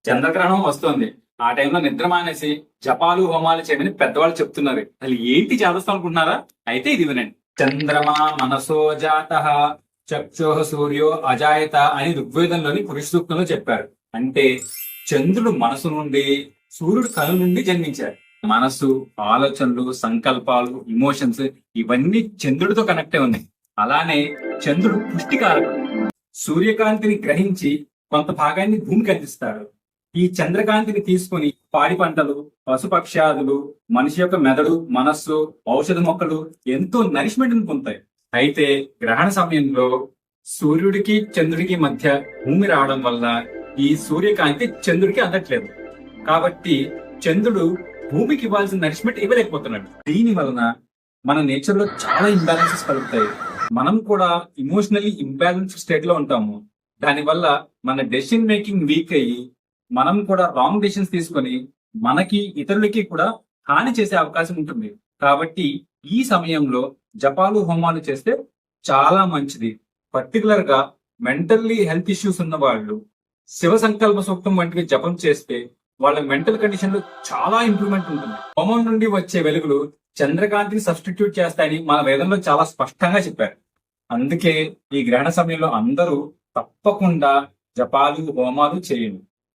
చంద్రగ్రహణం వస్తోంది. ఆ టైంలో నిద్ర మానేసి జపాలు హోమాలు చేయమని పెద్దవాళ్ళు చెప్తున్నారు. అసలు ఏంటి చేదస్తాం అనుకుంటున్నారా? అయితే ఇది వినండి. చంద్రమా మనసో జాత చక్షోహ సూర్యో అజాయత అని ఋగ్వేదంలోని పురుష సూక్తంలో చెప్పారు. అంటే చంద్రుడు మనసు నుండి, సూర్యుడు కను నుండి జన్మించారు. మనసు, ఆలోచనలు, సంకల్పాలు, ఇమోషన్స్ ఇవన్నీ చంద్రుడితో కనెక్ట్ అయి ఉన్నాయి. అలానే చంద్రుడు పుష్టికారకుడు. సూర్యకాంతిని గ్రహించి కొంత భాగాన్ని భూమికి అందిస్తాడు. ఈ చంద్రకాంతిని తీసుకుని పాడి పంటలు, పశుపక్ష్యాదులు, మనిషి యొక్క మెదడు, మనస్సు, ఔషధ మొక్కలు ఎంతో నరిష్మెంట్ పొందుతాయి. అయితే గ్రహణ సమయంలో సూర్యుడికి చంద్రుడికి మధ్య భూమి రావడం వల్ల ఈ సూర్యకాంతి చంద్రుడికి అందట్లేదు. కాబట్టి చంద్రుడు భూమికి ఇవ్వాల్సిన నరిష్మెంట్ ఇవ్వలేకపోతున్నాడు. దీని వలన మన నేచర్ లో చాలా ఇంబ్యాలెన్సెస్ కలుగుతాయి. మనం కూడా ఇమోషనల్లీ ఇంబ్యాలెన్స్ స్టేట్ లో ఉంటాము. దానివల్ల మన డెసిషన్ మేకింగ్ వీక్ అయ్యి మనం కూడా రాంగ్ డెసిషన్స్ తీసుకొని మనకి ఇతరులకి కూడా హాని చేసే అవకాశం ఉంటుంది. కాబట్టి ఈ సమయంలో జపాలు హోమాలు చేస్తే చాలా మంచిది. పర్టికులర్ గా మెంటల్లీ హెల్త్ ఇష్యూస్ ఉన్న వాళ్ళు శివ సంకల్ప సూక్తం వంటివి జపం చేస్తే వాళ్ళ మెంటల్ కండిషన్ లో చాలా ఇంప్రూవ్మెంట్ ఉంటుంది. హోమం నుండి వచ్చే వెలుగులు చంద్రకాంతిని సబ్స్టిట్యూట్ చేస్తాయని మన వేదంలో చాలా స్పష్టంగా చెప్పారు. అందుకే ఈ గ్రహణ సమయంలో అందరూ తప్పకుండా జపాలు హోమాలు చేయండి.